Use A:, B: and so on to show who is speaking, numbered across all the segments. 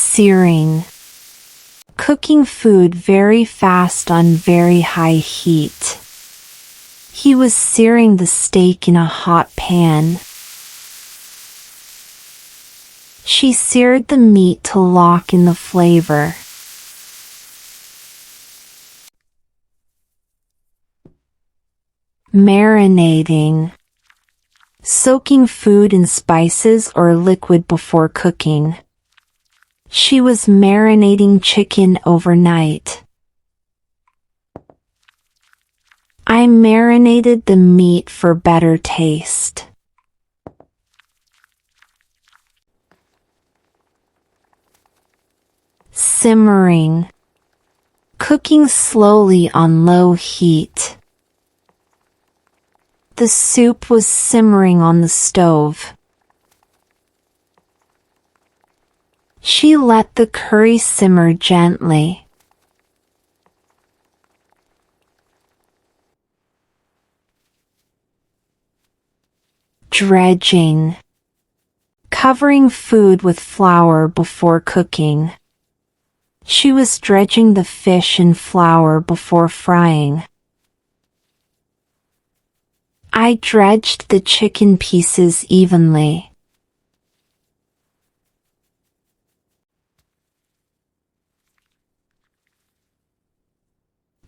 A: Searing. Cooking food very fast on very high heat. He was searing the steak in a hot pan. She seared the meat to lock in the flavor. Marinating. Soaking food in spices or liquid before cooking. She was marinating chicken overnight. I marinated the meat for better taste. Simmering. Cooking slowly on low heat. The soup was simmering on the stove. She let the curry simmer gently. Dredging. Covering food with flour before cooking. She was dredging the fish in flour before frying. I dredged the chicken pieces evenly.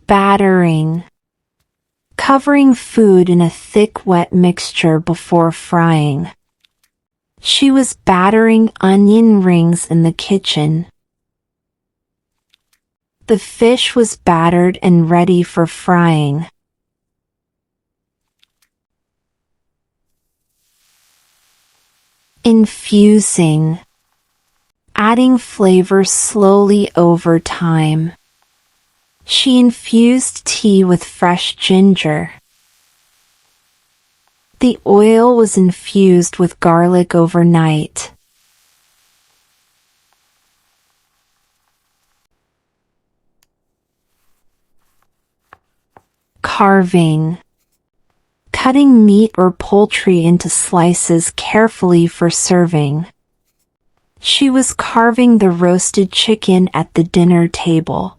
A: Battering. Covering food in a thick wet mixture before frying. She was battering onion rings in the kitchen. The fish was battered and ready for frying. Infusing. Adding flavor slowly over time. She infused tea with fresh ginger. The oil was infused with garlic overnight. Carving. Cutting meat or poultry into slices carefully for serving. She was carving the roasted chicken at the dinner table.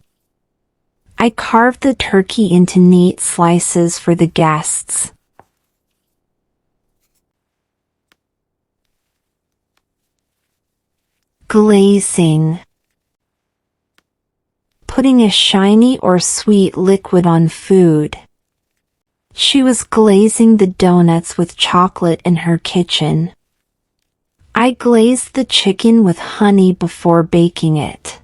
A: I carved the turkey into neat slices for the guests. Glazing. Putting a shiny or sweet liquid on food. She was glazing the donuts with chocolate in her kitchen. I glazed the chicken with honey before baking it.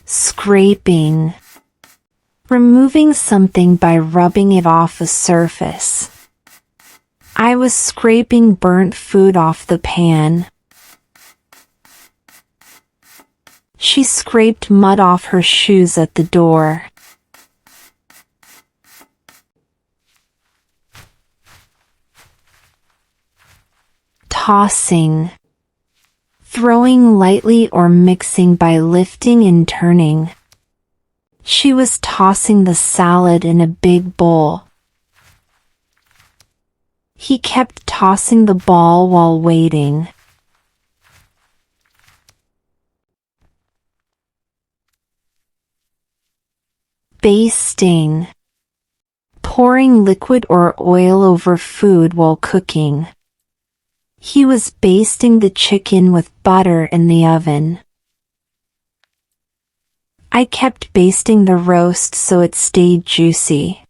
A: Scraping. Removing something by rubbing it off a surface. I was scraping burnt food off the pan. She scraped mud off her shoes at the door. Tossing. Throwing lightly or mixing by lifting and turning. She was tossing the salad in a big bowl. He kept tossing the ball while waiting. Basting. Pouring liquid or oil over food while cooking. He was basting the chicken with butter in the oven. I kept basting the roast so it stayed juicy.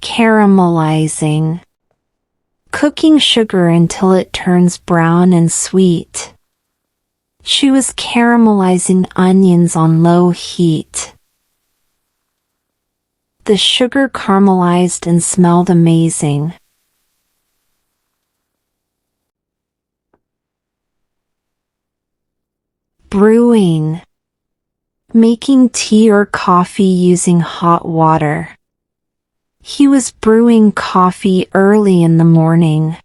A: Caramelizing. Cooking sugar until it turns brown and sweet. She was caramelizing onions on low heat. The sugar caramelized and smelled amazing. Brewing. Making tea or coffee using hot water. He was brewing coffee early in the morning.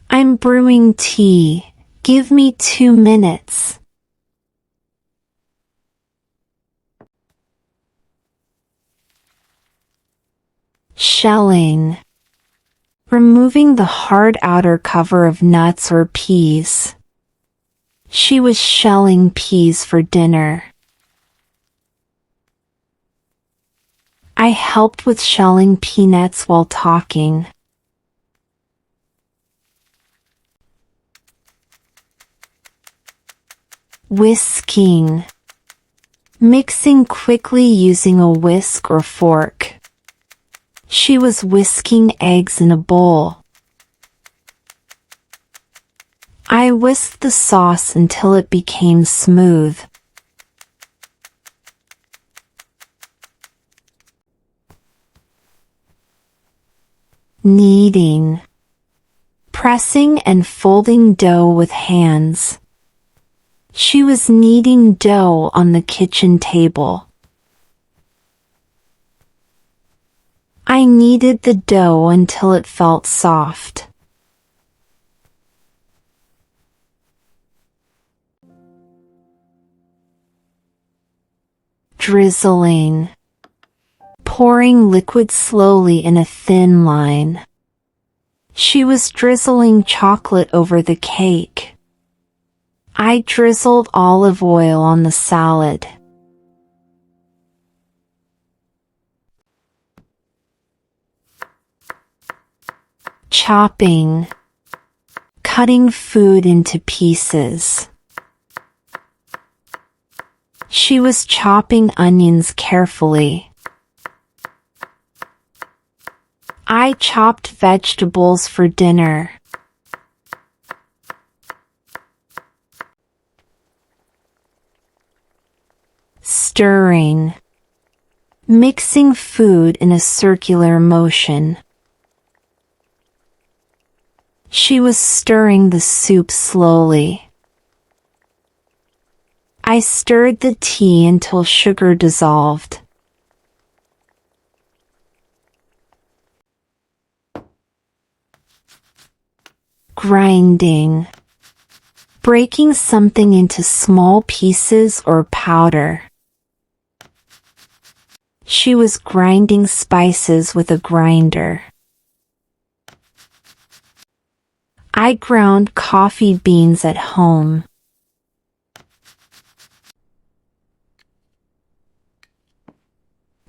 A: I'm brewing tea. Give me 2 minutes. Shelling. Removing the hard outer cover of nuts or peas. She was shelling peas for dinner. I helped with shelling peanuts while talking. Whisking. Mixing quickly using a whisk or fork. She was whisking eggs in a bowl. I whisked the sauce until it became smooth. Kneading. Pressing and folding dough with hands. She was kneading dough on the kitchen table. I kneaded the dough until it felt soft. Drizzling. Pouring liquid slowly in a thin line. She was drizzling chocolate over the cake. I drizzled olive oil on the salad. Chopping. Cutting food into pieces. She was chopping onions carefully. I chopped vegetables for dinner. Stirring. Mixing food in a circular motion. She was stirring the soup slowly. I stirred the tea until sugar dissolved. Grinding. Breaking something into small pieces or powder. She was grinding spices with a grinder. I ground coffee beans at home.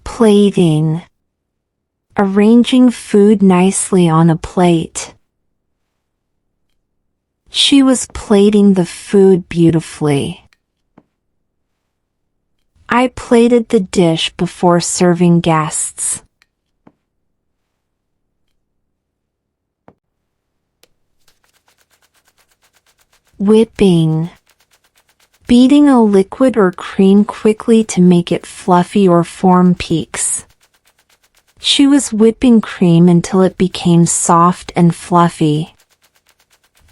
A: Plating. Arranging food nicely on a plate. She was plating the food beautifully. I plated the dish before serving guests. Whipping. Beating a liquid or cream quickly to make it fluffy or form peaks. She was whipping cream until it became soft and fluffy.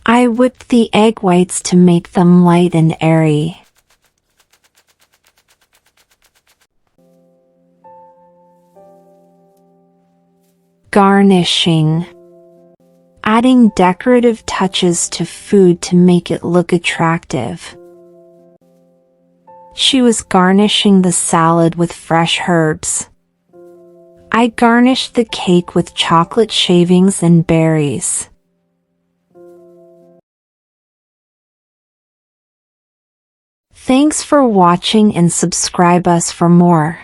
A: I whipped the egg whites to make them light and airy. Garnishing. Adding decorative touches to food to make it look attractive. She was garnishing the salad with fresh herbs. I garnished the cake with chocolate shavings and berries. Thanks for watching and subscribe us for more.